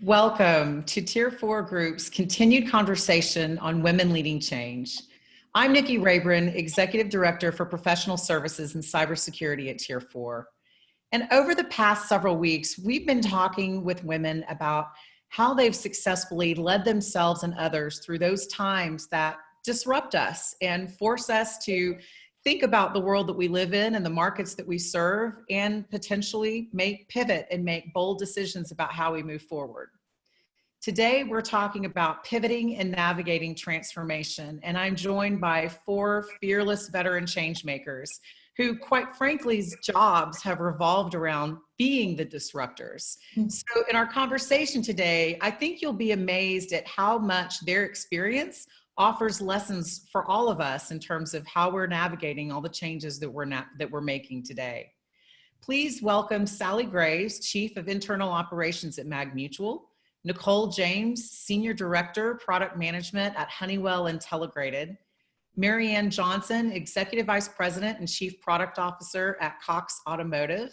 Welcome to Tier 4 Group's continued conversation on women leading change. I'm Nikki Rayburn, Executive Director for Professional Services and Cybersecurity at Tier 4. And over the past several weeks, we've been talking with women about how they've successfully led themselves and others through those times that disrupt us and force us to think about the world that we live in and the markets that we serve, and potentially pivot and make bold decisions about how we move forward. Today, we're talking about pivoting and navigating transformation, and I'm joined by 4 fearless veteran change makers who, quite frankly, jobs have revolved around being the disruptors. So in our conversation today, I think you'll be amazed at how much their experience offers lessons for all of us in terms of how we're navigating all the changes that we're making today. Please welcome Sally Graves, Chief of Internal Operations at MagMutual, Nicole James, Senior Director, Product Management at Honeywell Intelligrated, Marian Johnson, Executive Vice President and Chief Product Officer at Cox Automotive,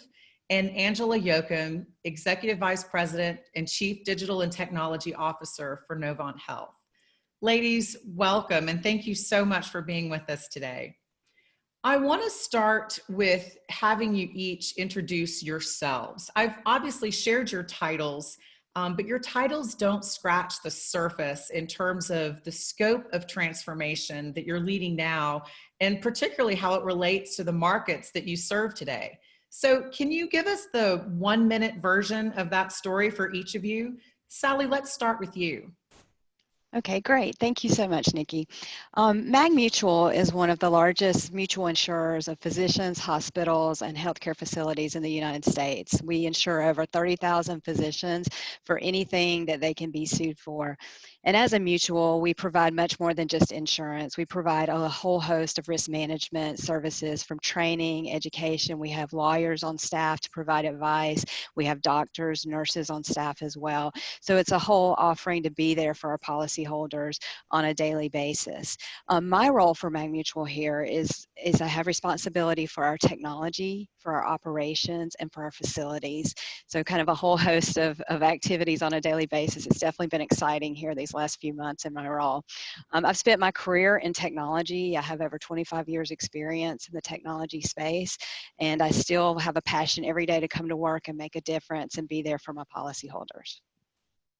and Angela Yoakum, Executive Vice President and Chief Digital and Technology Officer for Novant Health. Ladies, welcome, and thank you so much for being with us today. I want to start with having you each introduce yourselves. I've obviously shared your titles, but your titles don't scratch the surface in terms of the scope of transformation that you're leading now, and particularly how it relates to the markets that you serve today. So can you give us the 1-minute version of that story for each of you? Sally, let's start with you. Okay, great. Thank you so much, Nikki. MagMutual is one of the largest mutual insurers of physicians, hospitals, and healthcare facilities in the United States. We insure over 30,000 physicians for anything that they can be sued for. And as a mutual, we provide much more than just insurance. We provide a whole host of risk management services, from training, education. We have lawyers on staff to provide advice. We have doctors, nurses on staff as well. So it's a whole offering to be there for our policyholders on a daily basis. My role for MagMutual here is I have responsibility for our technology, for our operations, and for our facilities. So kind of a whole host of activities on a daily basis. It's definitely been exciting here these last few months in my role. I've spent my career in technology. I have over 25 years experience in the technology space, and I still have a passion every day to come to work and make a difference and be there for my policyholders.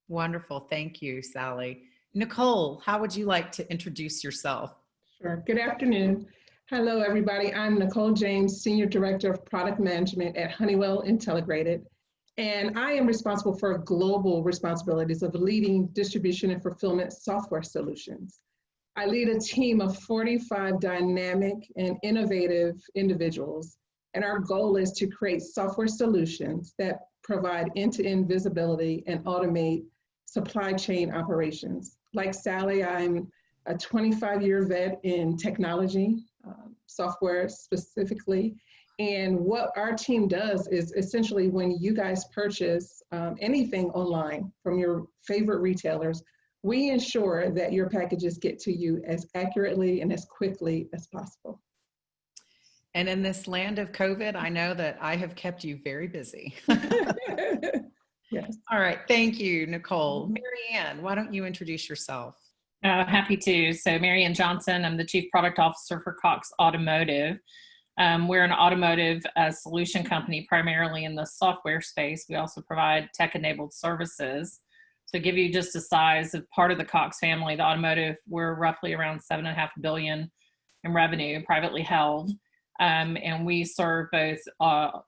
Wonderful. Thank you, Sally. Nicole, how would you like to introduce yourself? Sure. Good afternoon. Hello, everybody. I'm Nicole James, Senior Director of Product Management at Honeywell Intelligrated, and I am responsible for global responsibilities of leading distribution and fulfillment software solutions. I lead a team of 45 dynamic and innovative individuals, and our goal is to create software solutions that provide end-to-end visibility and automate supply chain operations. Like Sally, I'm a 25-year vet in technology, software specifically. And what our team does is essentially, when you guys purchase anything online from your favorite retailers, we ensure that your packages get to you as accurately and as quickly as possible. And in this land of COVID, I know that I have kept you very busy. Yes. All right. Thank you, Nicole. Marianne, why don't you introduce yourself? Happy to. So Marian Johnson, I'm the Chief Product Officer for Cox Automotive. We're an automotive solution company primarily in the software space. We also provide tech-enabled services. So to give you just a size of part of the Cox family, the automotive, we're roughly around $7.5 billion in revenue, privately held. And we serve both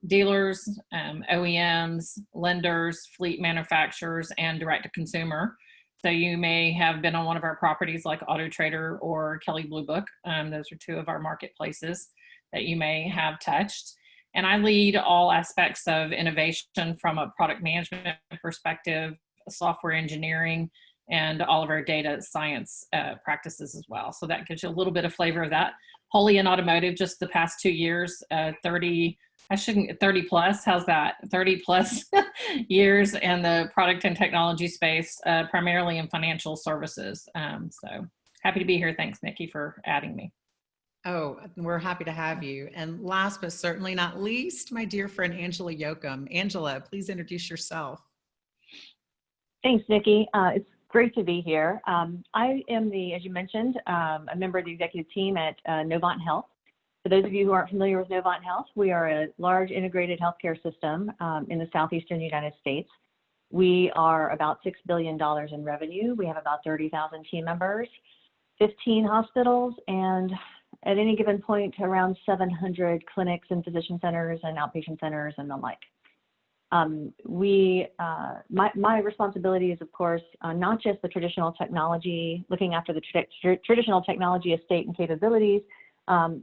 dealers, OEMs, lenders, fleet manufacturers, and direct-to-consumer. So you may have been on one of our properties like Auto Trader or Kelley Blue Book. Those are 2 of our marketplaces that you may have touched. And I lead all aspects of innovation from a product management perspective, software engineering, and all of our data science practices as well. So that gives you a little bit of flavor of that. Wholly in automotive, just the past 2 years, 30 plus, how's that? 30 plus years in the product and technology space, primarily in financial services. So happy to be here. Thanks, Nikki, for adding me. Oh, we're happy to have you. And last but certainly not least, my dear friend, Angela Yoakum. Angela, please introduce yourself. Thanks, Nikki. It's great to be here. I am as you mentioned, a member of the executive team at Novant Health. For those of you who aren't familiar with Novant Health, we are a large integrated healthcare system in the southeastern United States. We are about $6 billion in revenue. We have about 30,000 team members, 15 hospitals, and at any given point, around 700 clinics and physician centers and outpatient centers and the like. My responsibility is, of course, not just the traditional technology, looking after the traditional technology estate and capabilities,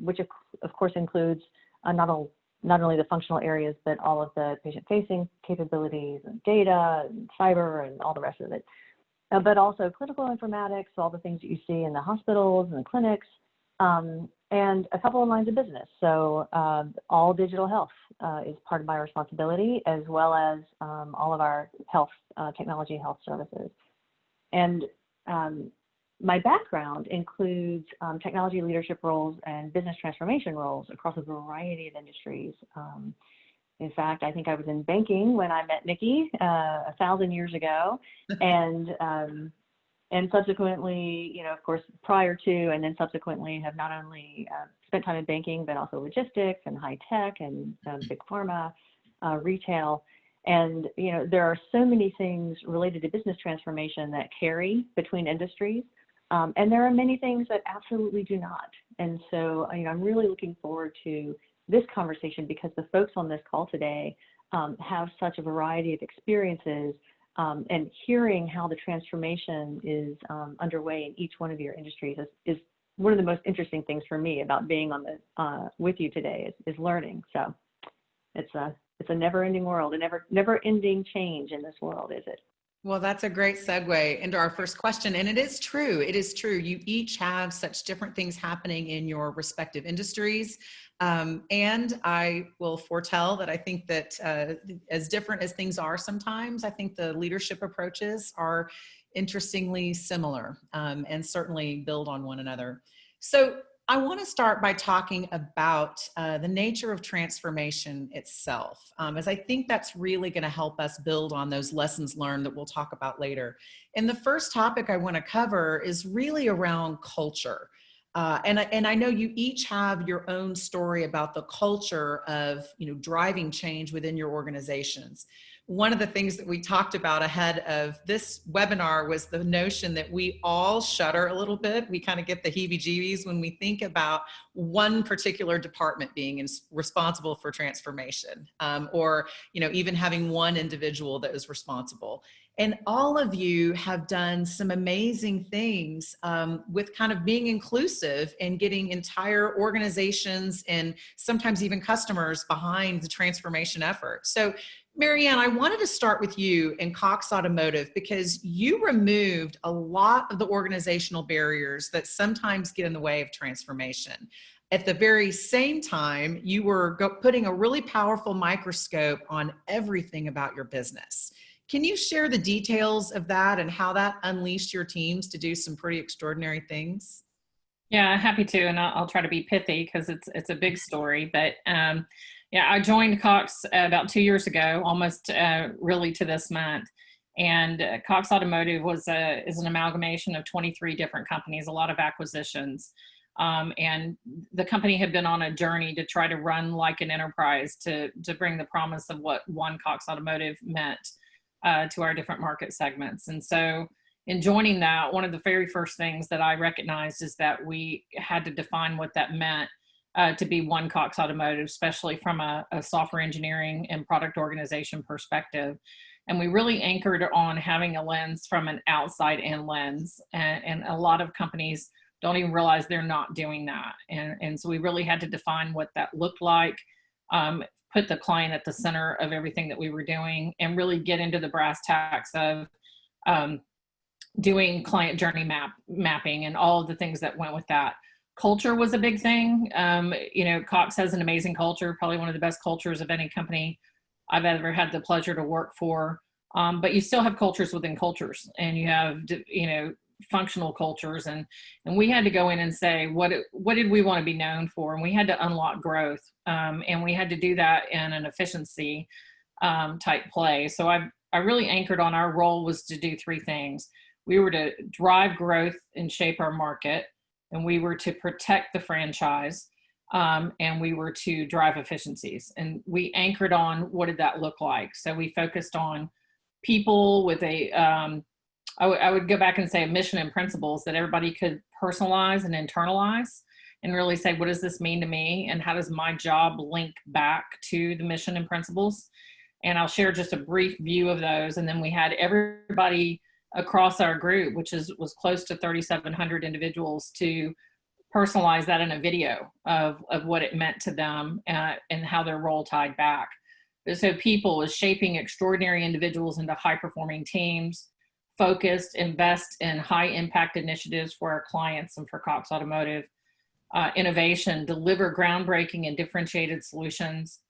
which of course includes not only the functional areas, but all of the patient-facing capabilities and data and cyber and all the rest of it, but also clinical informatics, all the things that you see in the hospitals and the clinics, and a couple of lines of business. So all digital health is part of my responsibility, as well as all of our health technology health services. And my background includes technology leadership roles and business transformation roles across a variety of industries. In fact, I think I was in banking when I met Nikki 1,000 years ago, and subsequently, of course, prior to and then subsequently have not only spent time in banking, but also logistics and high tech and big pharma, retail. And, there are so many things related to business transformation that carry between industries. And there are many things that absolutely do not. And so, I'm really looking forward to this conversation because the folks on this call today have such a variety of experiences, and hearing how the transformation is underway in each one of your industries is one of the most interesting things for me about being on the with you today is learning. So it's a never-ending world, a never-ending change in this world, is it? Well, that's a great segue into our first question. And it is true. It is true. You each have such different things happening in your respective industries. And I will foretell that I think that as different as things are sometimes, I think the leadership approaches are interestingly similar and certainly build on one another. So I want to start by talking about the nature of transformation itself, as I think that's really going to help us build on those lessons learned that we'll talk about later. And the first topic I want to cover is really around culture. And I know you each have your own story about the culture of, driving change within your organizations. One of the things that we talked about ahead of this webinar was the notion that we all shudder a little bit. We kind of get the heebie-jeebies when we think about one particular department being responsible for transformation, or, even having one individual that is responsible. And all of you have done some amazing things with kind of being inclusive and getting entire organizations and sometimes even customers behind the transformation effort. So Marianne, I wanted to start with you in Cox Automotive because you removed a lot of the organizational barriers that sometimes get in the way of transformation. At the very same time, you were putting a really powerful microscope on everything about your business. Can you share the details of that and how that unleashed your teams to do some pretty extraordinary things? Yeah, happy to, and I'll try to be pithy because it's a big story. But yeah, I joined Cox about 2 years ago, almost really to this month. And Cox Automotive is an amalgamation of 23 different companies, a lot of acquisitions. And the company had been on a journey to try to run like an enterprise to bring the promise of what one Cox Automotive meant to our different market segments. And so in joining that, one of the very first things that I recognized is that we had to define what that meant to be one Cox Automotive, especially from a software engineering and product organization perspective. And we really anchored on having a lens from an outside in lens. And a lot of companies don't even realize they're not doing that. And so we really had to define what that looked like, put the client at the center of everything that we were doing, and really get into the brass tacks of doing client journey mapping and all of the things that went with that. Culture was a big thing. Cox has an amazing culture, probably one of the best cultures of any company I've ever had the pleasure to work for. But you still have cultures within cultures, and you have, functional cultures. And we had to go in and say, what did we want to be known for? And we had to unlock growth. And we had to do that in an efficiency type play. So I really anchored on our role was to do three things. We were to drive growth and shape our market, and we were to protect the franchise, and we were to drive efficiencies. And we anchored on what did that look like. So we focused on people with a, I would go back and say a mission and principles that everybody could personalize and internalize and really say, what does this mean to me? And how does my job link back to the mission and principles? And I'll share just a brief view of those. And then we had everybody across our group, which was close to 3,700 individuals, to personalize that in a video of what it meant to them and how their role tied back. So people is shaping extraordinary individuals into high-performing teams, focused, invest in high-impact initiatives for our clients and for Cox Automotive, innovation, deliver groundbreaking and differentiated solutions,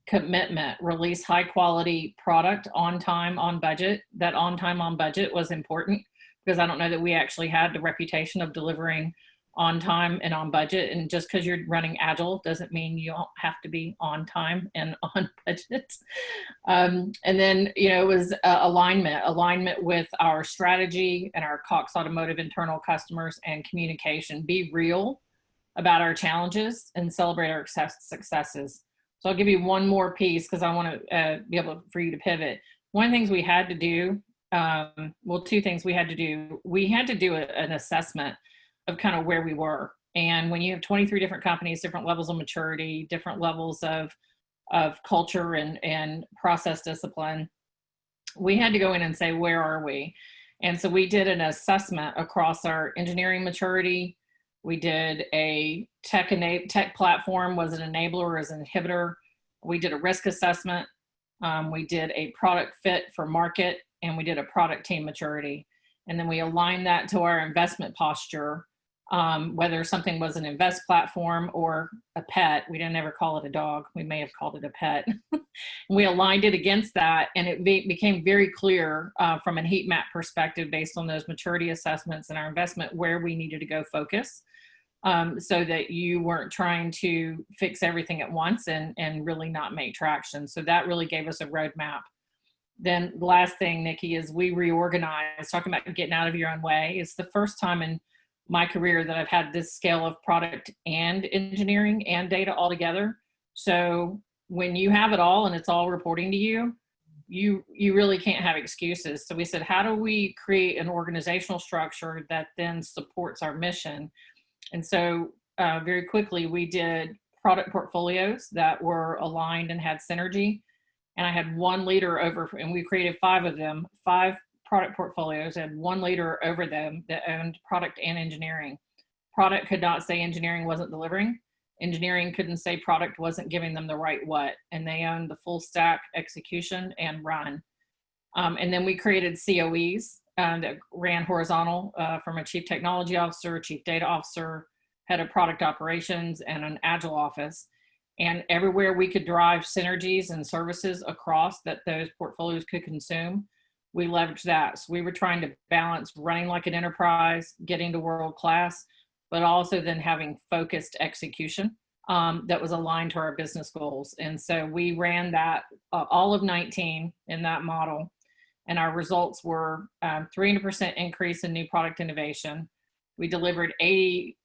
commitment, release high-quality product on time, on budget. That on time, on budget was important because I don't know that we actually had the reputation of delivering on time and on budget. And just because you're running agile doesn't mean you don't have to be on time and on budget. And then, it was alignment with our strategy and our Cox Automotive internal customers, and communication. Be real about our challenges and celebrate our successes. So I'll give you one more piece because I want to be able for you to pivot. One of the things we had to do, two things we had to do. We had to do an assessment of kind of where we were. And when you have 23 different companies, different levels of maturity, different levels of culture and process discipline, we had to go in and say, where are we? And so we did an assessment across our engineering maturity. We did a tech platform, was an enabler or as an inhibitor. We did a risk assessment. We did a product fit for market, and we did a product team maturity. And then we aligned that to our investment posture, whether something was an invest platform or a pet. We didn't ever call it a dog. We may have called it a pet. We aligned it against that, and it became very clear from a heat map perspective based on those maturity assessments and our investment where we needed to go focus, so that you weren't trying to fix everything at once and really not make traction. So that really gave us a roadmap. Then the last thing, Nikki, is we reorganized. Talking about getting out of your own way, it's the first time in my career that I've had this scale of product and engineering and data all together. So when you have it all and it's all reporting to you, you really can't have excuses. So we said, how do we create an organizational structure that then supports our mission? And so very quickly, we did product portfolios that were aligned and had synergy. And I had one leader over, and we created 5 of them, 5 product portfolios, and one leader over them that owned product and engineering. Product could not say engineering wasn't delivering. Engineering couldn't say product wasn't giving them the right what. And they owned the full stack execution and run. And then we created COEs that ran horizontal from a chief technology officer, chief data officer, head of product operations, and an agile office. And everywhere we could drive synergies and services across that those portfolios could consume, we leveraged that. So we were trying to balance running like an enterprise, getting to world class, but also then having focused execution that was aligned to our business goals. And so we ran that all of 19 in that model. And our results were 300% increase in new product innovation. We delivered 80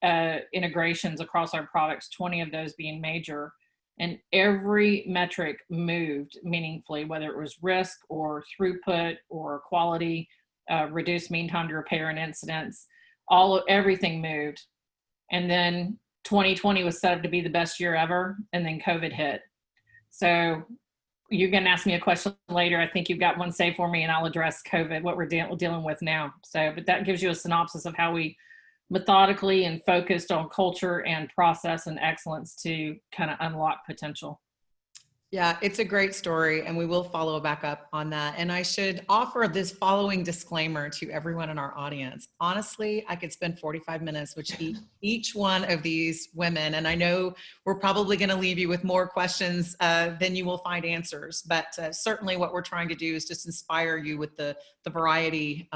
integrations across our products, 20 of those being major. And every metric moved meaningfully, whether it was risk or throughput or quality, reduced mean time to repair and incidents, everything moved. And then 2020 was set up to be the best year ever, and then COVID hit. So you're going to ask me a question later. I think you've got one saved for me, and I'll address COVID, what we're dealing with now. So, but that gives you a synopsis of how we methodically and focused on culture and process and excellence to kind of unlock potential. Yeah, it's a great story, and we will follow back up on that. And I should offer this following disclaimer to everyone in our audience. Honestly, I could spend 45 minutes with each one of these women, and I know we're probably going to leave you with more questions than you will find answers, but certainly what we're trying to do is just inspire you with the variety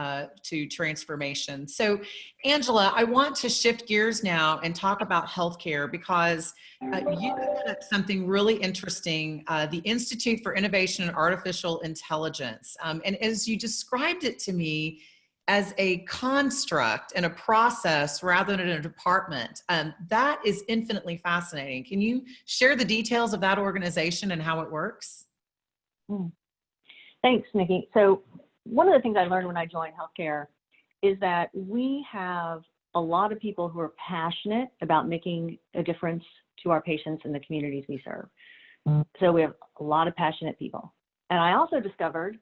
to transformation. So, Angela, I want to shift gears now and talk about healthcare, because you said something really interesting the Institute for Innovation and Artificial Intelligence. And as you described it to me as a construct and a process rather than a department, that is infinitely fascinating. Can you share the details of that organization and how it works? Thanks, Nikki. So one of the things I learned when I joined healthcare is that we have a lot of people who are passionate about making a difference to our patients and the communities we serve. So we have a lot of passionate people. And I also discovered,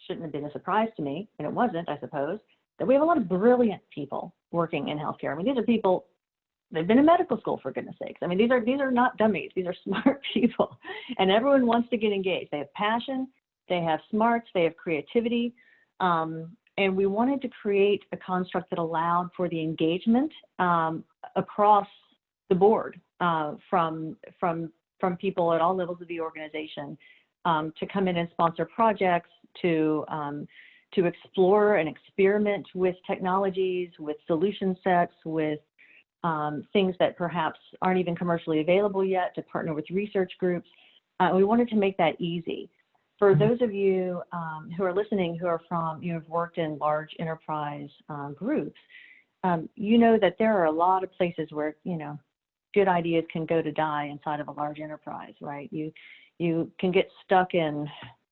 shouldn't have been a surprise to me, and it wasn't, I suppose, that we have a lot of brilliant people working in healthcare. I mean, these are people, they've been in medical school, for goodness sakes. I mean, these are not dummies. These are smart people. And everyone wants to get engaged. They have passion, they have smarts, they have creativity. And we wanted to create a construct that allowed for the engagement across the board from people at all levels of the organization to come in and sponsor projects, to explore and experiment with technologies, with solution sets, with things that perhaps aren't even commercially available yet, to partner with research groups. We wanted to make that easy. For those of you who are listening, who have worked in large enterprise groups, you know that there are a lot of places where, good ideas can go to die inside of a large enterprise, right? You can get stuck in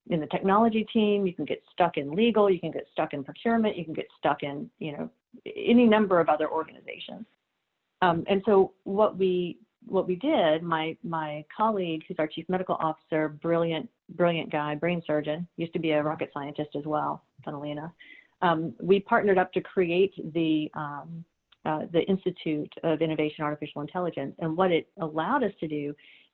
the technology team, you can get stuck in legal, you can get stuck in procurement, you can get stuck in, any number of other organizations. And so what we did, my colleague, who's our chief medical officer, brilliant guy, brain surgeon, used to be a rocket scientist as well, funnily enough. We partnered up to create the Institute of Innovation and Artificial Intelligence. And what it allowed us to do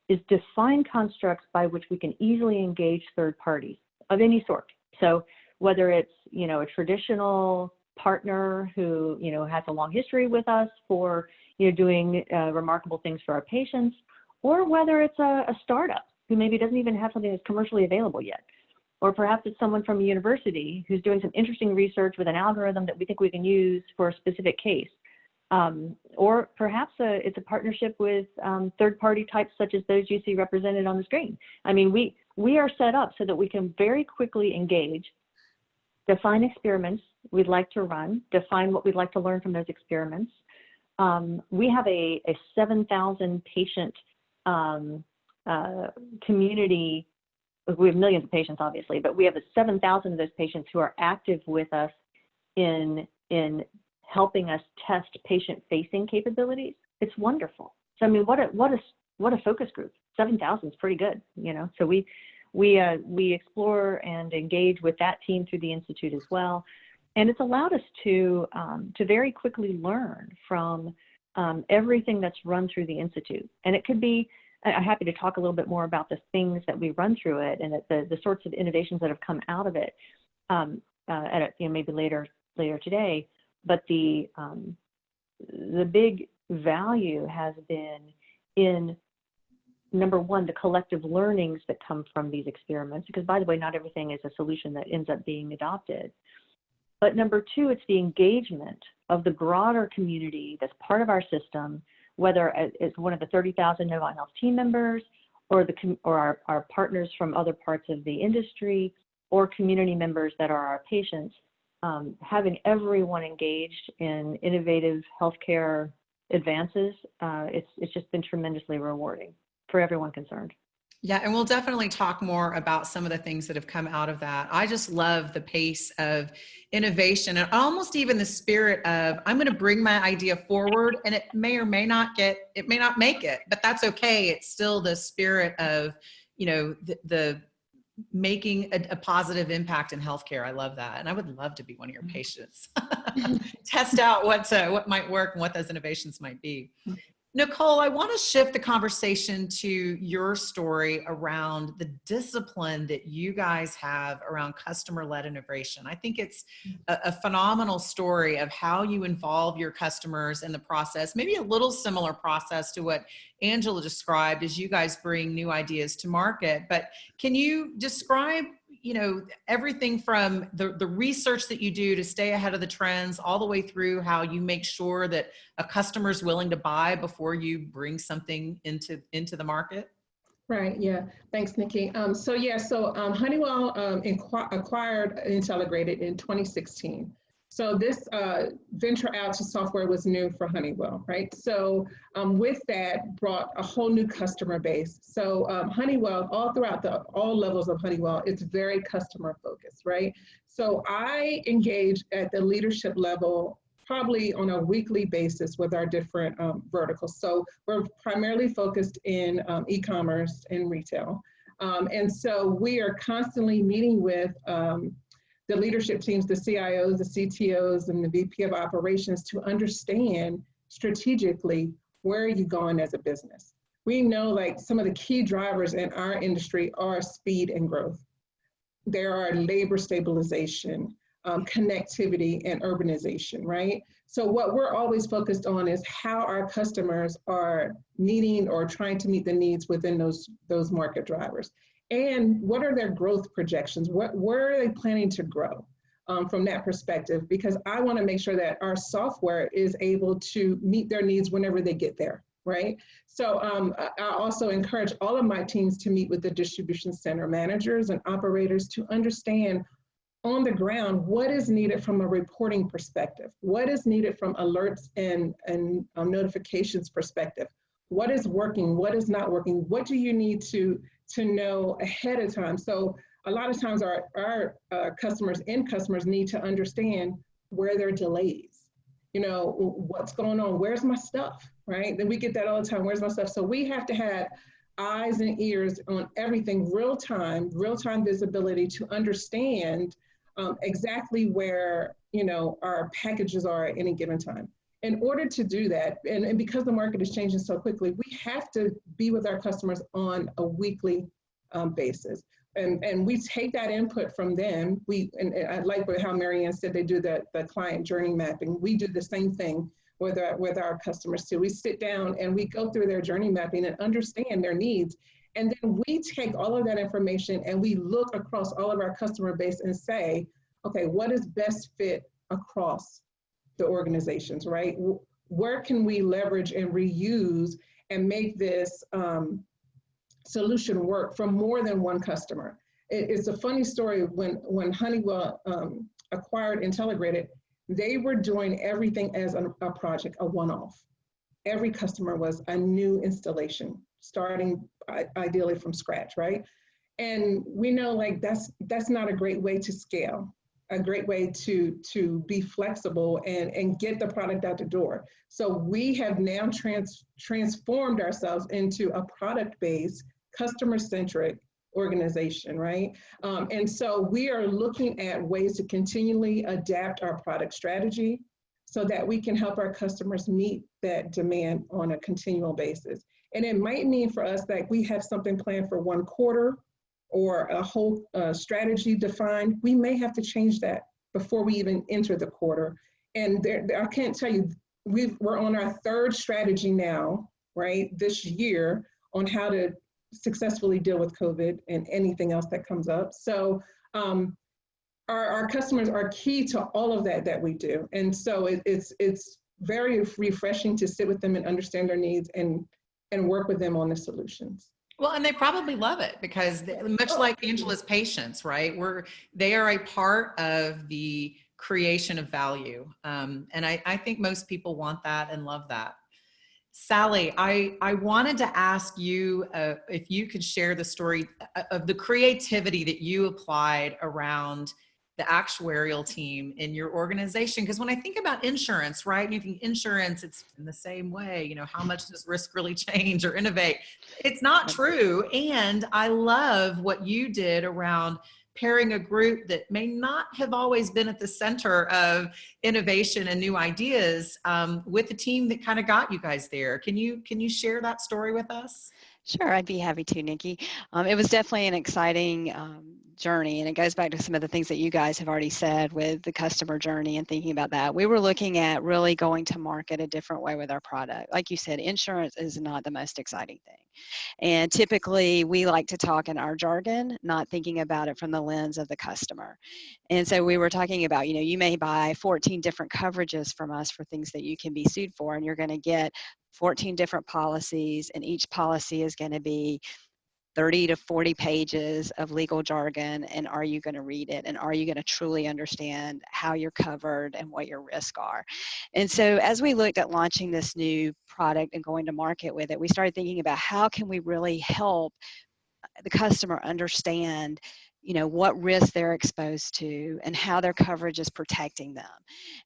is define constructs by which we can easily engage third parties of any sort. So whether it's, a traditional partner who, has a long history with us for, doing remarkable things for our patients, or whether it's a startup who maybe doesn't even have something that's commercially available yet. Or perhaps it's someone from a university who's doing some interesting research with an algorithm that we think we can use for a specific case. Or perhaps it's a partnership with third-party types such as those you see represented on the screen. I mean, we are set up so that we can very quickly engage, define experiments we'd like to run, define what we'd like to learn from those experiments. We have a 7,000 patient community. We have millions of patients, obviously, but we have 7,000 of those patients who are active with us in helping us test patient-facing capabilities. It's wonderful. So I mean, what a focus group. 7,000 is pretty good, So we explore and engage with that team through the Institute as well. And it's allowed us to very quickly learn from everything that's run through the Institute. And it could be, I'm happy to talk a little bit more about the things that we run through it and the sorts of innovations that have come out of it maybe later today. But the big value has been in, number one, the collective learnings that come from these experiments, because by the way, not everything is a solution that ends up being adopted. But number two, it's the engagement of the broader community that's part of our system, whether it's one of the 30,000 Novant Health team members or our partners from other parts of the industry or community members that are our patients. Having everyone engaged in innovative healthcare advances, it's just been tremendously rewarding for everyone concerned. Yeah, and we'll definitely talk more about some of the things that have come out of that. I just love the pace of innovation and almost even the spirit of, I'm going to bring my idea forward and it may or may not make it, but that's okay. It's still the spirit of, the making a positive impact in healthcare. I love that. And I would love to be one of your patients. Test out what might work and what those innovations might be. Nicole, I want to shift the conversation to your story around the discipline that you guys have around customer-led innovation. I think it's a phenomenal story of how you involve your customers in the process, maybe a little similar process to what Angela described as you guys bring new ideas to market. But can you describe, everything from the research that you do to stay ahead of the trends all the way through how you make sure that a customer is willing to buy before you bring something into the market? Right, yeah. Thanks, Nikki. So Honeywell acquired Intelligrated in 2016. So this venture out to software was new for Honeywell, right? So with that brought a whole new customer base. So Honeywell, all throughout all levels of Honeywell, it's very customer focused, right? So I engage at the leadership level probably on a weekly basis with our different verticals. So we're primarily focused in e-commerce and retail. And so we are constantly meeting with the leadership teams, the CIOs, the CTOs, and the VP of operations to understand strategically, where are you going as a business? We know like some of the key drivers in our industry are speed and growth. There are labor stabilization, connectivity, and urbanization, right? So what we're always focused on is how our customers are meeting or trying to meet the needs within those market drivers. And what are their growth projections? Where are they planning to grow from that perspective? Because I want to make sure that our software is able to meet their needs whenever they get there, right? So I also encourage all of my teams to meet with the distribution center managers and operators to understand on the ground what is needed from a reporting perspective, what is needed from alerts and notifications perspective, what is working, what is not working, what do you need to know ahead of time. So a lot of times our customers need to understand where there are delays, you know, what's going on, where's my stuff, right? Then we get that all the time, where's my stuff? So we have to have eyes and ears on everything, real time visibility to understand exactly where, you know, our packages are at any given time. In order to do that, and because the market is changing so quickly, we have to be with our customers on a weekly basis. And we take that input from them. And I like how Marianne said they do the client journey mapping. We do the same thing with our customers too. We sit down and we go through their journey mapping and understand their needs. And then we take all of that information and we look across all of our customer base and say, okay, what is best fit across the organizations, right? Where can we leverage and reuse and make this solution work for more than one customer? It's a funny story. When Honeywell acquired Intelligrated, they were doing everything as a project, a one-off. Every customer was a new installation, starting ideally from scratch, right? And we know like that's not a great way to scale, a great way to be flexible and get the product out the door. So we have now transformed ourselves into a product-based, customer-centric organization, right? And so we are looking at ways to continually adapt our product strategy so that we can help our customers meet that demand on a continual basis. And it might mean for us that we have something planned for one quarter or a whole strategy defined. We may have to change that before we even enter the quarter. And I can't tell you, we're on our third strategy now, right, this year on how to successfully deal with COVID and anything else that comes up. So our customers are key to all of that we do. And so it's very refreshing to sit with them and understand their needs and work with them on the solutions. Well, and they probably love it because much like Angela's patients, right? They are a part of the creation of value. And I think most people want that and love that. Sally, I wanted to ask you if you could share the story of the creativity that you applied around the actuarial team in your organization. Because when I think about insurance, right, and you think insurance, it's in the same way, you know, how much does risk really change or innovate? It's not true. And I love what you did around pairing a group that may not have always been at the center of innovation and new ideas with a team that kind of got you guys there. Can you share that story with us? Sure, I'd be happy to, Nikki. It was definitely an exciting journey, and it goes back to some of the things that you guys have already said with the customer journey and thinking about that. We were looking at really going to market a different way with our product. Like you said, insurance is not the most exciting thing. And typically we like to talk in our jargon, not thinking about it from the lens of the customer. And so we were talking about, you know, you may buy 14 different coverages from us for things that you can be sued for, and you're going to get 14 different policies, and each policy is going to be 30 to 40 pages of legal jargon, and are you going to read it? And are you going to truly understand how you're covered and what your risks are? And so as we looked at launching this new product and going to market with it, we started thinking about how can we really help the customer understand, you know, what risk they're exposed to and how their coverage is protecting them.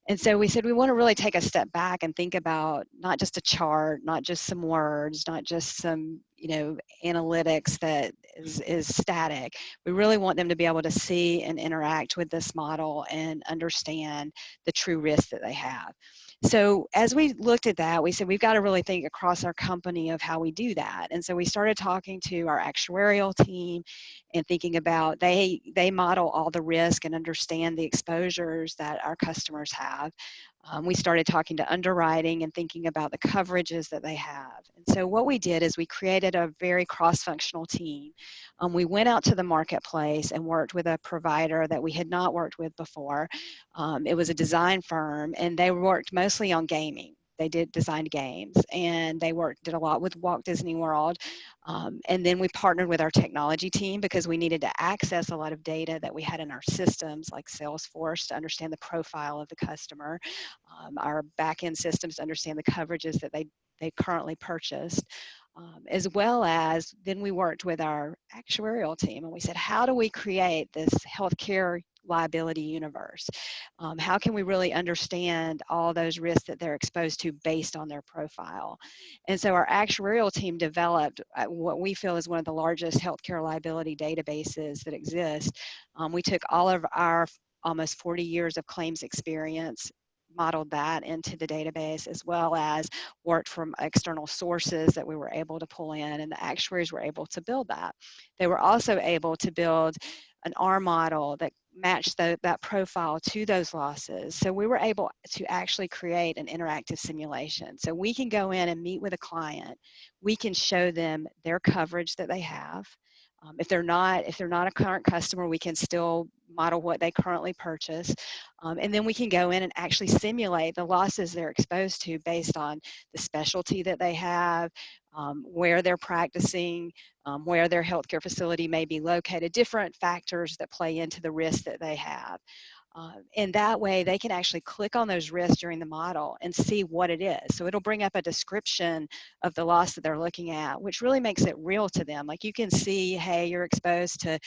And so we said we want to really take a step back and think about not just a chart, not just some words, not just some, you know, analytics that is static. We really want them to be able to see and interact with this model and understand the true risk that they have. So as we looked at that, we said we've got to really think across our company of how we do that. And so we started talking to our actuarial team and thinking about they model all the risk and understand the exposures that our customers have. We started talking to underwriting and thinking about the coverages that they have. And so what we did is we created a very cross-functional team. We went out to the marketplace and worked with a provider that we had not worked with before. It was a design firm, and they worked mostly on gaming. They designed games, and they did a lot with Walt Disney World. And then we partnered with our technology team because we needed to access a lot of data that we had in our systems like Salesforce to understand the profile of the customer, our back-end systems to understand the coverages that they currently purchased. As well as then we worked with our actuarial team, and we said, how do we create this healthcare liability universe? How can we really understand all those risks that they're exposed to based on their profile? And so our actuarial team developed what we feel is one of the largest healthcare liability databases that exist. We took all of our almost 40 years of claims experience, modeled that into the database, as well as worked from external sources that we were able to pull in, and the actuaries were able to build that. They were also able to build an R model that matched that profile to those losses. So we were able to actually create an interactive simulation. So we can go in and meet with a client. We can show them their coverage that they have. If they're not a current customer, we can still model what they currently purchase. And then we can go in and actually simulate the losses they're exposed to based on the specialty that they have, where they're practicing, where their healthcare facility may be located, different factors that play into the risk that they have. And that way they can actually click on those risks during the model and see what it is. So it'll bring up a description of the loss that they're looking at, which really makes it real to them. Like you can see, hey, you're exposed to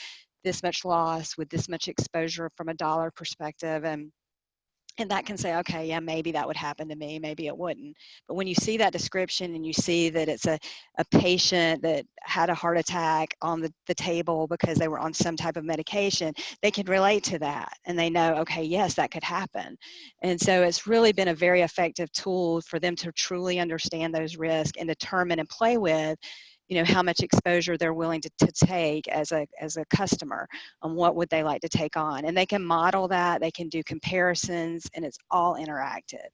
this much loss with this much exposure from a dollar perspective. And that can say, okay, yeah, maybe that would happen to me, maybe it wouldn't. But when you see that description and you see that it's a patient that had a heart attack on the table because they were on some type of medication, they can relate to that. And they know, okay, yes, that could happen. And so it's really been a very effective tool for them to truly understand those risks and determine and play with, you know, how much exposure they're willing to take as a customer, and what would they like to take on. And they can model that, they can do comparisons, and it's all interactive.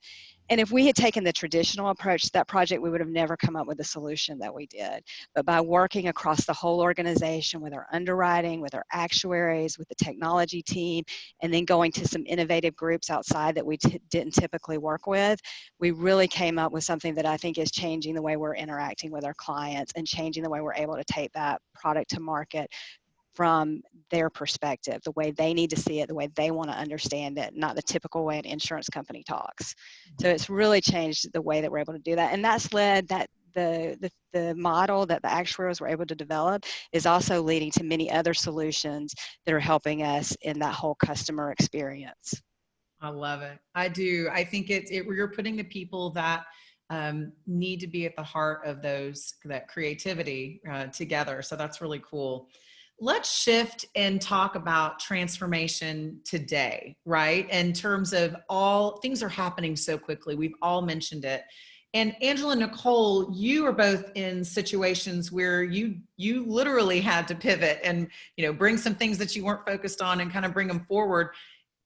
And if we had taken the traditional approach to that project, we would have never come up with the solution that we did. But by working across the whole organization with our underwriting, with our actuaries, with the technology team, and then going to some innovative groups outside that we didn't typically work with, we really came up with something that I think is changing the way we're interacting with our clients and changing the way we're able to take that product to market from their perspective, the way they need to see it, the way they want to understand it, not the typical way an insurance company talks. So it's really changed the way that we're able to do that. And that's led that the model that the actuaries were able to develop is also leading to many other solutions that are helping us in that whole customer experience. I love it. I do. I think you're putting the people that need to be at the heart of that creativity together. So that's really cool. Let's shift and talk about transformation today, right? In terms of all things are happening so quickly. We've all mentioned it. And Angela and Nicole, you are both in situations where you literally had to pivot and, you know, bring some things that you weren't focused on and kind of bring them forward.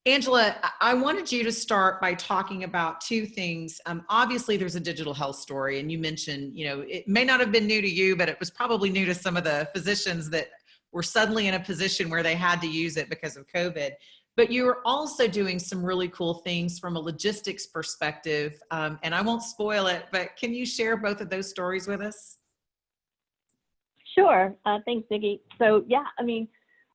Angela, I wanted you to start by talking about two things. Obviously, there's a digital health story, and you mentioned, you know, it may not have been new to you, but it was probably new to some of the physicians that were suddenly in a position where they had to use it because of COVID. But you were also doing some really cool things from a logistics perspective, and I won't spoil it, but can you share both of those stories with us? Sure. Thanks, Nikki. So yeah, I mean,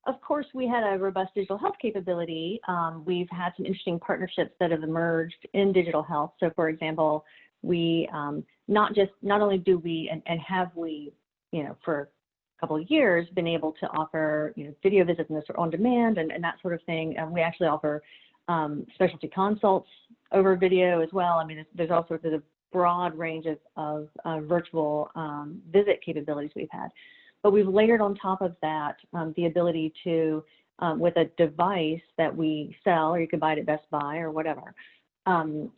of course, we had a robust digital health capability. We've had some interesting partnerships that have emerged in digital health. So for example, we not only do we and have we, for a couple of years been able to offer, video visits and this on demand and that sort of thing. We actually offer specialty consults over video as well. I mean, there's all sorts of a broad range of virtual visit capabilities we've had. But we've layered on top of that the ability to, with a device that we sell, or you can buy it at Best Buy or whatever,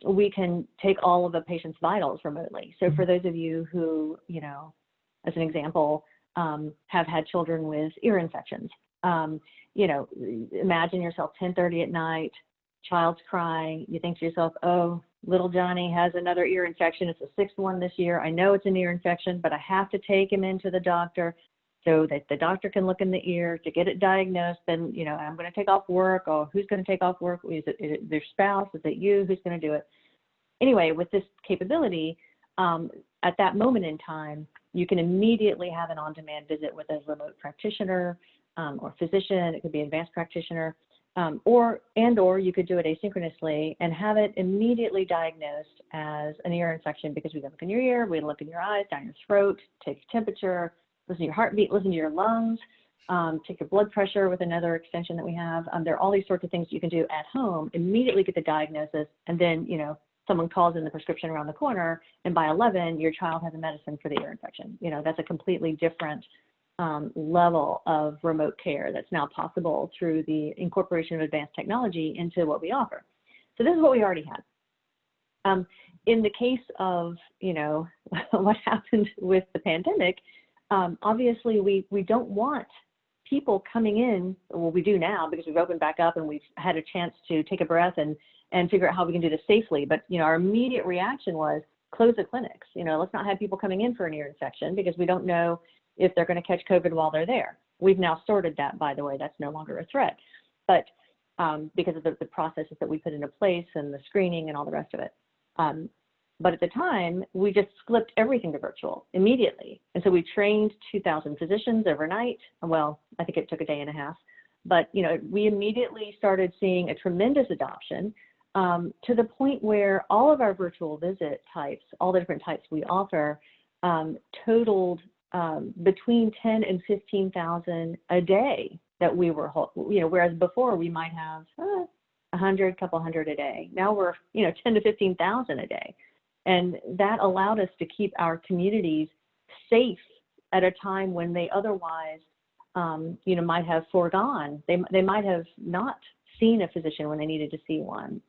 we can take all of a patient's vitals remotely. So for those of you who, as an example, have had children with ear infections, imagine yourself 10:30 at night, child's crying, you think to yourself, oh, little Johnny has another ear infection. It's the 6th one this year. I know it's an ear infection, but I have to take him into the doctor so that the doctor can look in the ear to get it diagnosed. Then, I'm going to take off work. Oh, who's going to take off work? Is it their spouse? Is it you? Who's going to do it? Anyway, with this capability, at that moment in time, you can immediately have an on-demand visit with a remote practitioner or physician. It could be an advanced practitioner. Or you could do it asynchronously and have it immediately diagnosed as an ear infection, because we look in your ear, we look in your eyes, down your throat, take your temperature, listen to your heartbeat, listen to your lungs, take your blood pressure with another extension that we have. There are all these sorts of things you can do at home, immediately get the diagnosis, and then, someone calls in the prescription around the corner, and by 11, your child has a medicine for the ear infection. That's a completely different level of remote care that's now possible through the incorporation of advanced technology into what we offer. So this is what we already had. In the case of, what happened with the pandemic, obviously we don't want people coming in, well, we do now because we've opened back up and we've had a chance to take a breath and figure out how we can do this safely. But, our immediate reaction was close the clinics. Let's not have people coming in for an ear infection because we don't know if they're going to catch COVID while they're there. We've now sorted that, by the way. That's no longer a threat. But because of the processes that we put into place and the screening and all the rest of it. But at the time, we just flipped everything to virtual immediately. And so we trained 2,000 physicians overnight. Well, I think it took a day and a half. But, we immediately started seeing a tremendous adoption to the point where all of our virtual visit types, all the different types we offer, totaled between 10 and 15,000 a day that we were, whereas before we might have 100, couple hundred a day. Now we're, 10 to 15,000 a day. And that allowed us to keep our communities safe at a time when they otherwise, might have foregone. They might have not seen a physician when they needed to see one.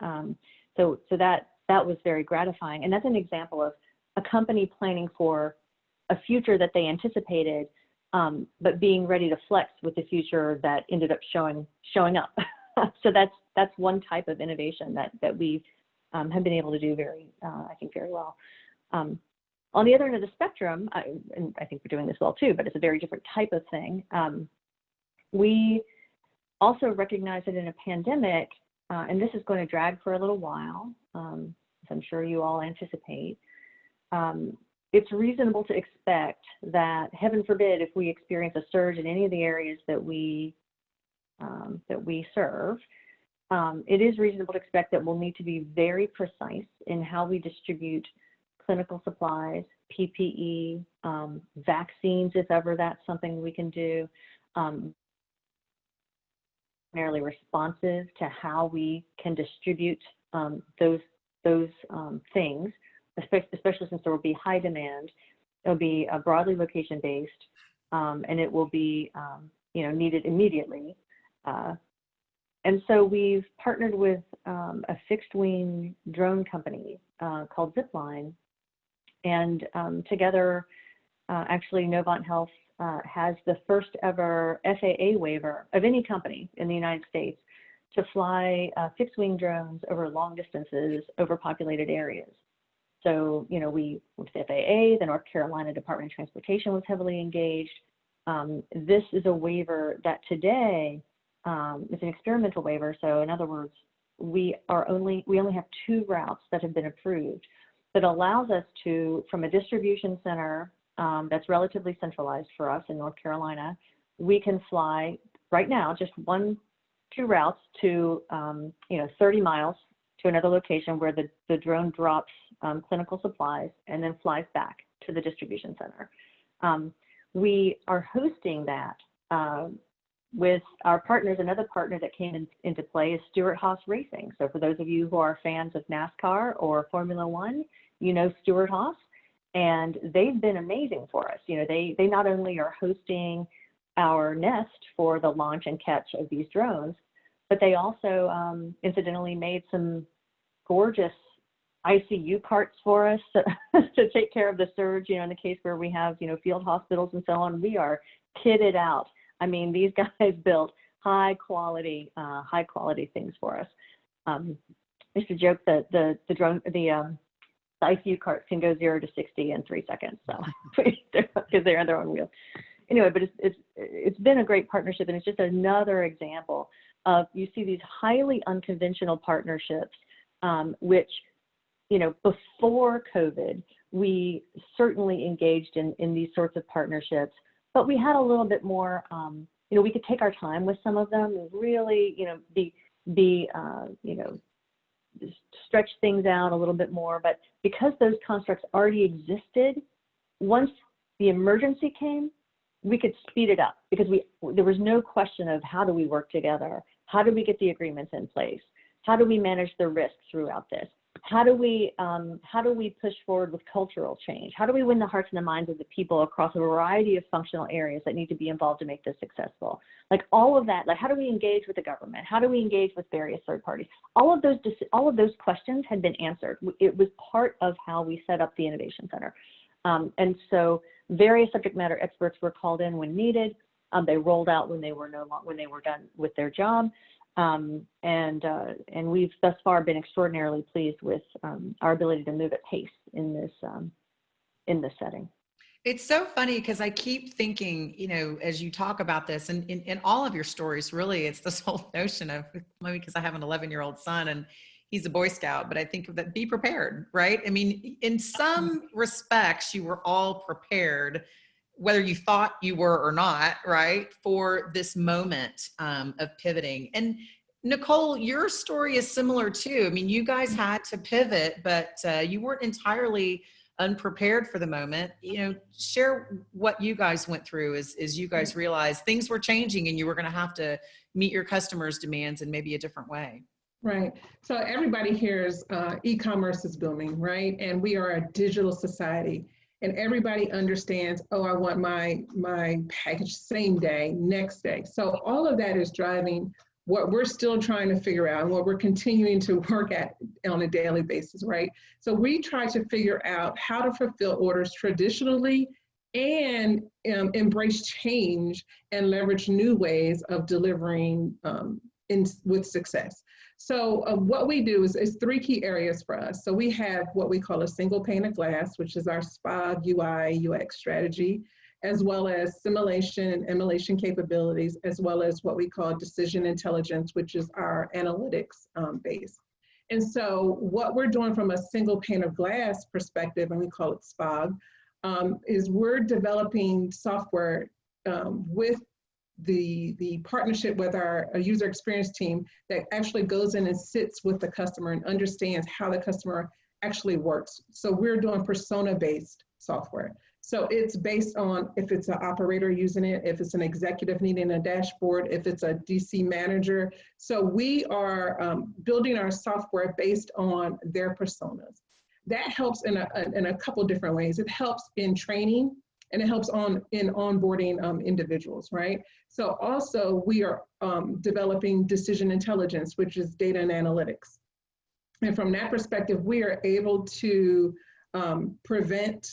So that was very gratifying. And that's an example of a company planning for a future that they anticipated, but being ready to flex with the future that ended up showing up. So that's one type of innovation that we have been able to do I think very well. On the other end of the spectrum, and I think we're doing this well too, but it's a very different type of thing. We also recognize that in a pandemic, and this is going to drag for a little while, as I'm sure you all anticipate, it's reasonable to expect that, heaven forbid, if we experience a surge in any of the areas that we serve, it is reasonable to expect that we'll need to be very precise in how we distribute clinical supplies, PPE, vaccines, if ever that's something we can do, primarily responsive to how we can distribute those things, especially since there will be high demand. It'll be broadly location-based, and it will be needed immediately. And so we've partnered with a fixed-wing drone company called Zipline, and together, actually, Novant Health has the first ever FAA waiver of any company in the United States to fly fixed-wing drones over long distances over populated areas. So, we, with the FAA, the North Carolina Department of Transportation was heavily engaged. This is a waiver that today is an experimental waiver. So in other words, we only have 2 routes that have been approved that allows us to, from a distribution center that's relatively centralized for us in North Carolina. We can fly right now just 1-2 routes to 30 miles to another location where the drone drops clinical supplies and then flies back to the distribution center. We are hosting that with our partners. Another partner that came into play is Stewart-Haas Racing. So for those of you who are fans of NASCAR or Formula One, you know Stewart-Haas, and they've been amazing for us. They not only are hosting our nest for the launch and catch of these drones, but they also incidentally made some gorgeous ICU carts for us to take care of the surge, in the case where we have, field hospitals and so on. We are kitted out. I mean, these guys built high quality things for us. I used to joke that the ICU carts can go 0 to 60 in 3 seconds, so because they're on their own wheels. Anyway, but it's been a great partnership, and it's just another example of, you see these highly unconventional partnerships, which, before COVID, we certainly engaged in these sorts of partnerships, but we had a little bit more, we could take our time with some of them and really, stretch things out a little bit more. But because those constructs already existed, once the emergency came, we could speed it up, because there was no question of how do we work together? How do we get the agreements in place? How do we manage the risk throughout this? How do we push forward with cultural change? How do we win the hearts and the minds of the people across a variety of functional areas that need to be involved to make this successful? Like all of that, like how do we engage with the government? How do we engage with various third parties? All of those questions had been answered. It was part of how we set up the Innovation Center. And so various subject matter experts were called in when needed. They rolled out when they were done with their job. And we've thus far been extraordinarily pleased with our ability to move at pace in this setting. It's so funny because I keep thinking, as you talk about this, and in all of your stories, really, it's this whole notion of, maybe because I have an 11-year-old son and he's a Boy Scout, but I think of that, be prepared, right? I mean, in some respects, you were all prepared, whether you thought you were or not, right, for this moment of pivoting. And Nicole, your story is similar too. I mean, you guys had to pivot, but you weren't entirely unprepared for the moment. Share what you guys went through as you guys realized things were changing and you were going to have to meet your customers' demands in maybe a different way. Right. So everybody hears e-commerce is booming, right? And we are a digital society. And everybody understands, oh, I want my package same day, next day. So all of that is driving what we're still trying to figure out and what we're continuing to work at on a daily basis, right? So we try to figure out how to fulfill orders traditionally and embrace change and leverage new ways of delivering with success. So what we do is 3 key areas for us. So we have what we call a single pane of glass, which is our SPOG UI UX strategy, as well as simulation and emulation capabilities, as well as what we call decision intelligence, which is our analytics base. And so what we're doing from a single pane of glass perspective, and we call it SPOG, is we're developing software with the partnership with our user experience team that actually goes in and sits with the customer and understands how the customer actually works. So we're doing persona-based software. So it's based on if it's an operator using it, if it's an executive needing a dashboard, if it's a DC manager. So we are building our software based on their personas. That helps in a couple different ways. It helps in training, and it helps in onboarding individuals, right? So also we are developing decision intelligence, which is data and analytics. And from that perspective, we are able to predict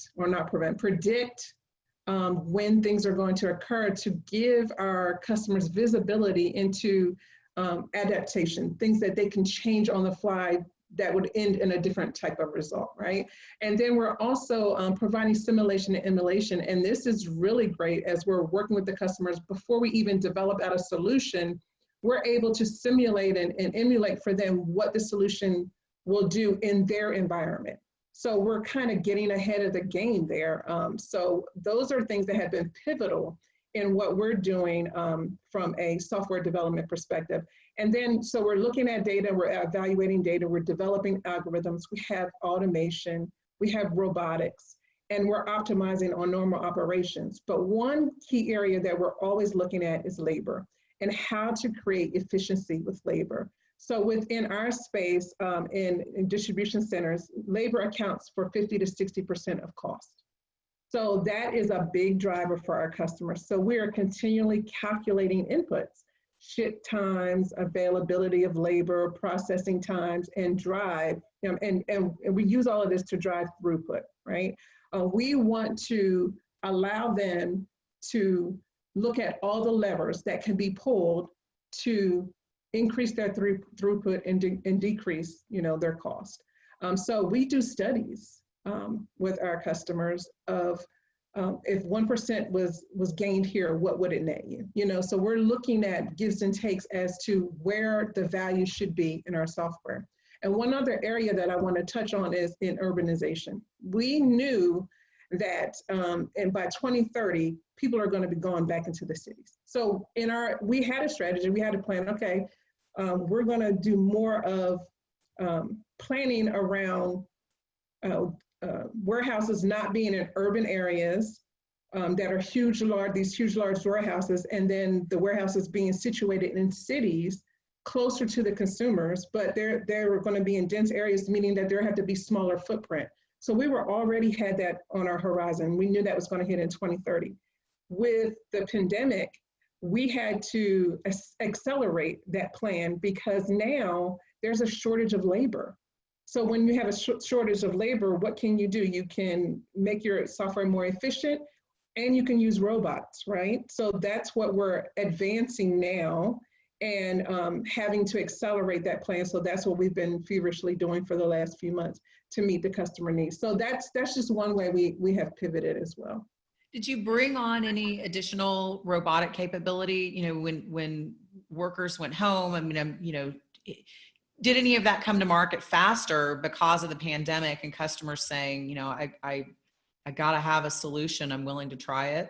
when things are going to occur to give our customers visibility into adaptation, things that they can change on the fly that would end in a different type of result, right? And then we're also providing simulation and emulation. And this is really great as we're working with the customers before we even develop out a solution. We're able to simulate and emulate for them what the solution will do in their environment. So we're kind of getting ahead of the game there. So those are things that have been pivotal in what we're doing from a software development perspective. And then, so we're looking at data, we're evaluating data, we're developing algorithms, we have automation, we have robotics, and we're optimizing on normal operations. But one key area that we're always looking at is labor and how to create efficiency with labor. So within our space in distribution centers, labor accounts for 50 to 60% of cost. So that is a big driver for our customers. So we are continually calculating inputs, ship times, availability of labor, processing times, and drive. And we use all of this to drive throughput, right? We want to allow them to look at all the levers that can be pulled to increase their throughput and decrease, their cost. So we do studies with our customers of if 1% was gained here, what would it net you? So we're looking at gives and takes as to where the value should be in our software. And one other area that I want to touch on is in urbanization. We knew that and by 2030, people are going to be going back into the cities. So we had a strategy, we had a plan, okay, we're going to do more of planning around warehouses not being in urban areas that are these huge, large warehouses, and then the warehouses being situated in cities closer to the consumers, but they're going to be in dense areas, meaning that there have to be smaller footprint. So we already had that on our horizon. We knew that was going to hit in 2030. With the pandemic, we had to accelerate that plan because now there's a shortage of labor. So when you have a shortage of labor, what can you do? You can make your software more efficient and you can use robots, right? So that's what we're advancing now and having to accelerate that plan. So that's what we've been feverishly doing for the last few months to meet the customer needs. So that's just one way we have pivoted as well. Did you bring on any additional robotic capability, when workers went home? I mean, did any of that come to market faster because of the pandemic and customers saying, I got to have a solution, I'm willing to try it?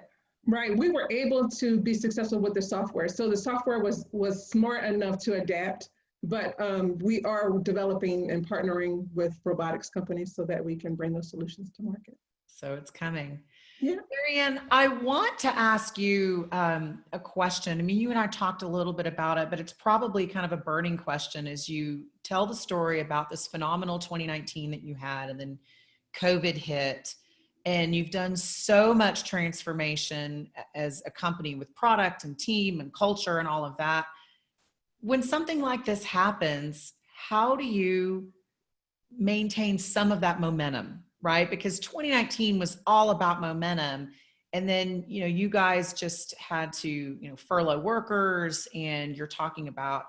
Right, we were able to be successful with the software. So the software was smart enough to adapt, but we are developing and partnering with robotics companies so that we can bring those solutions to market. So it's coming. Yeah. Marian, I want to ask you a question. I mean, you and I talked a little bit about it, but it's probably kind of a burning question as you tell the story about this phenomenal 2019 that you had, and then COVID hit, and you've done so much transformation as a company with product and team and culture and all of that. When something like this happens, how do you maintain some of that momentum? Right? Because 2019 was all about momentum. And then, you guys just had to, furlough workers, and you're talking about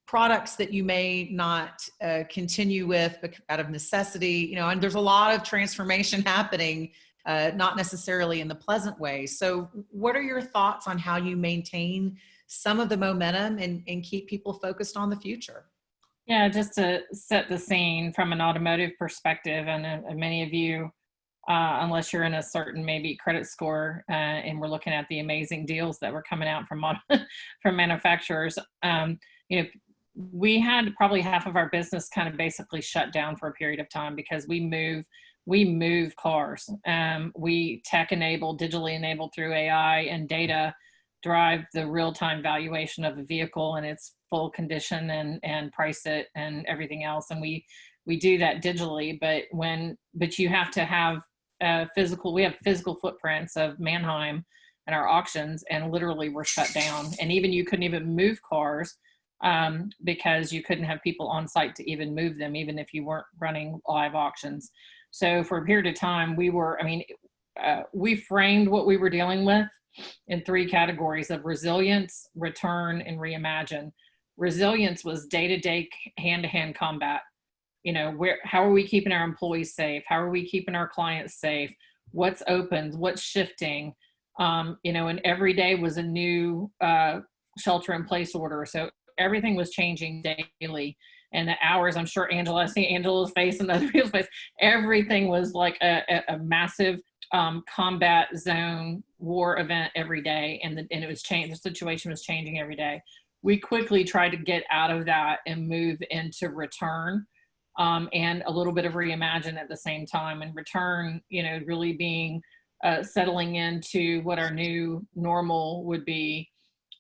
products that you may not continue with out of necessity, and there's a lot of transformation happening, not necessarily in the pleasant way. So what are your thoughts on how you maintain some of the momentum and keep people focused on the future? Yeah, just to set the scene from an automotive perspective, and many of you, unless you're in a certain maybe credit score, and we're looking at the amazing deals that were coming out from manufacturers, we had probably half of our business kind of basically shut down for a period of time because we move cars. We tech enabled, digitally enabled through AI and data, drive the real-time valuation of a vehicle and its full condition and price it and everything else. And we do that digitally, but you have to have we have physical footprints of Mannheim and our auctions, and literally we're shut down. And even you couldn't even move cars because you couldn't have people on site to even move them, even if you weren't running live auctions. So for a period of time, we framed what we were dealing with in 3 categories of resilience, return, and reimagine. Resilience was day-to-day, hand-to-hand combat. How are we keeping our employees safe? How are we keeping our clients safe? What's open? What's shifting? And every day was a new shelter-in-place order. So everything was changing daily. and the hours. I'm sure Angela, I see Angela's face and other people's face. Everything was like a massive combat zone war event every day, and it was changing. The situation was changing every day. We quickly tried to get out of that and move into return, and a little bit of reimagine at the same time. And return, you know, really being settling into what our new normal would be,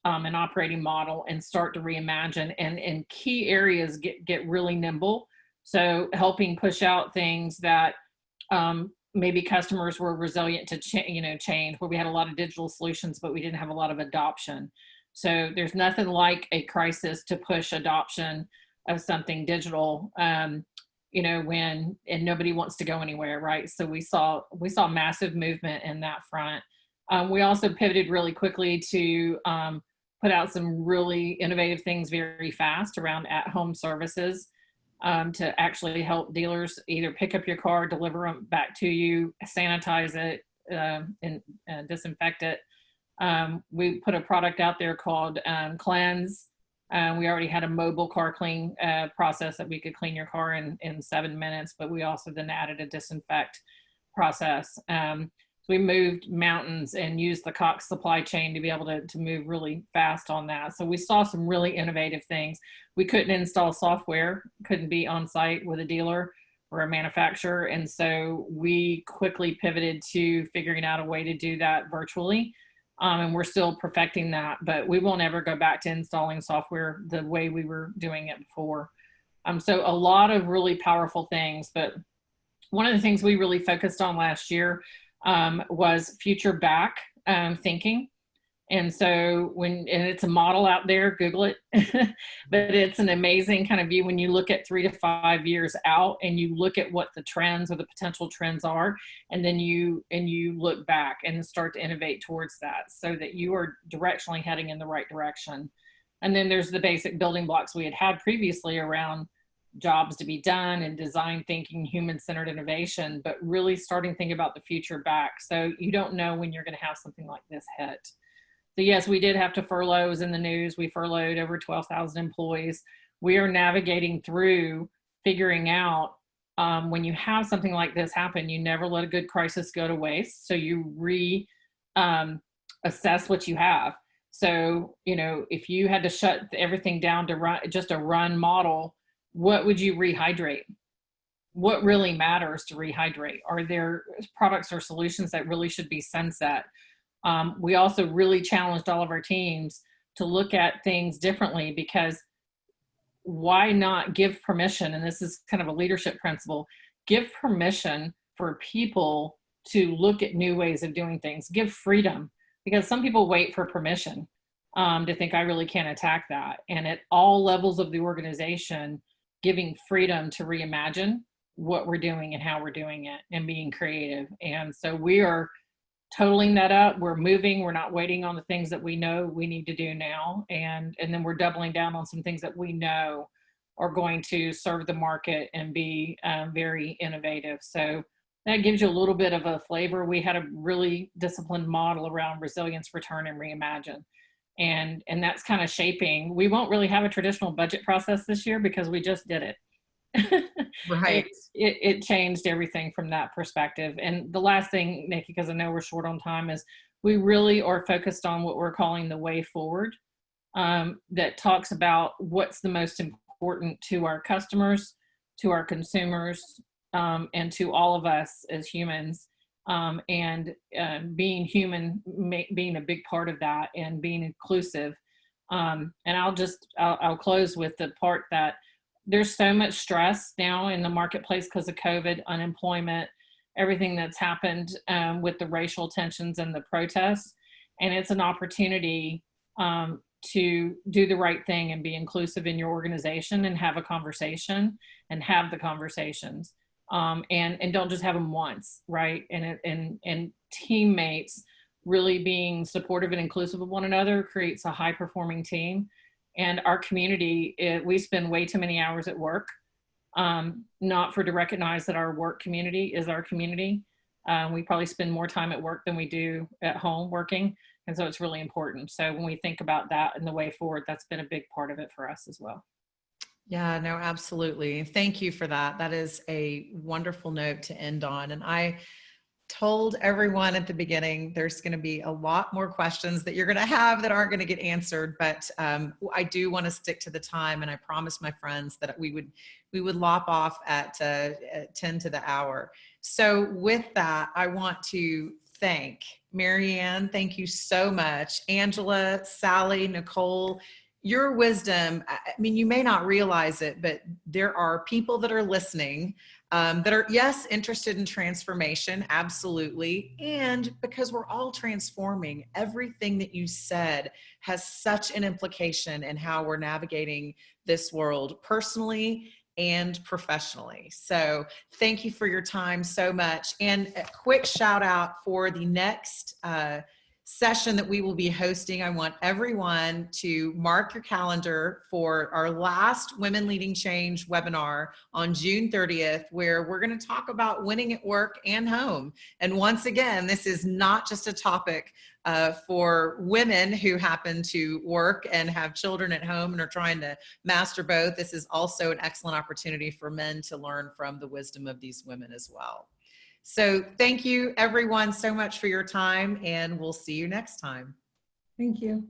an operating model, and start to reimagine, and in key areas get really nimble. So helping push out things that maybe customers were resilient to change, where we had a lot of digital solutions, but we didn't have a lot of adoption. So there's nothing like a crisis to push adoption of something digital, you know, and nobody wants to go anywhere, right? So we saw massive movement in that front. We also pivoted really quickly to put out some really innovative things very fast around at-home services, to actually help dealers either pick up your car, deliver them back to you, sanitize it, and disinfect it. We put a product out there called Cleanse. We already had a mobile car clean process that we could clean your car in 7 minutes, but we also then added a disinfect process. So we moved mountains and used the Cox supply chain to be able to move really fast on that. So we saw some really innovative things. We couldn't install software, couldn't be on site with a dealer or a manufacturer. And so we quickly pivoted to figuring out a way to do that virtually. And we're still perfecting that, but we won't ever go back to installing software the way we were doing it before. So a lot of really powerful things, but one of the things we really focused on last year was future back thinking. And so and it's a model out there, Google it, but it's an amazing kind of view when you look at 3 to 5 years out and you look at what the trends or the potential trends are, and then you look back and start to innovate towards that so that you are directionally heading in the right direction. And then there's the basic building blocks we had previously around jobs to be done and design thinking, human-centered innovation, but really starting to think about the future back. So you don't know when you're going to have something like this hit. So yes, we did have to furlough. It was in the news. We furloughed over 12,000 employees. We are navigating through figuring out when you have something like this happen, you never let a good crisis go to waste. So you assess what you have. So, you know, if you had to shut everything down to run just a run model, what would you rehydrate? What really matters to rehydrate? Are there products or solutions that really should be sunset? We also really challenged all of our teams to look at things differently, because why not give permission? And this is kind of a leadership principle. Give permission for people to look at new ways of doing things. Give freedom, because some people wait for permission to think I really can't attack that. And at all levels of the organization, giving freedom to reimagine what we're doing and how we're doing it and being creative. And so we are totaling that up. We're moving. We're not waiting on the things that we know we need to do now. And then we're doubling down on some things that we know are going to serve the market and be very innovative. So that gives you a little bit of a flavor. We had a really disciplined model around resilience, return, and reimagine. And that's kind of shaping. We won't really have a traditional budget process this year because we just did it. Right. It changed everything from that perspective. And the last thing, Nikki, because I know we're short on time, is we really are focused on what we're calling the way forward, that talks about what's the most important to our customers, to our consumers, and to all of us as humans. And being human, being a big part of that, and being inclusive. And I'll close with the part that there's so much stress now in the marketplace because of COVID, unemployment, everything that's happened with the racial tensions and the protests. And it's an opportunity to do the right thing and be inclusive in your organization and have a conversation and have the conversations. And don't just have them once, right? And teammates really being supportive and inclusive of one another creates a high performing team. And our community, we spend way too many hours at work, not to recognize that our work community is our community. We probably spend more time at work than we do at home working. And so it's really important. So when we think about that and the way forward, that's been a big part of it for us as well. Yeah, no, absolutely. Thank you for that. That is a wonderful note to end on. And I told everyone at the beginning, there's going to be a lot more questions that you're going to have that aren't going to get answered, but I do want to stick to the time, and I promised my friends that we would lop off at 10 to the hour. So with that, I want to thank Marianne. Thank you so much. Angela, Sally, Nicole, your wisdom, I mean, you may not realize it, but there are people that are listening that are, yes, interested in transformation, absolutely. And because we're all transforming, everything that you said has such an implication in how we're navigating this world personally and professionally. So thank you for your time so much. And a quick shout out for the next session that we will be hosting. I want everyone to mark your calendar for our last Women Leading Change webinar on June 30th, where we're going to talk about winning at work and home. And once again, this is not just a topic for women who happen to work and have children at home and are trying to master both. This is also an excellent opportunity for men to learn from the wisdom of these women as well. So thank you everyone so much for your time, and we'll see you next time. Thank you.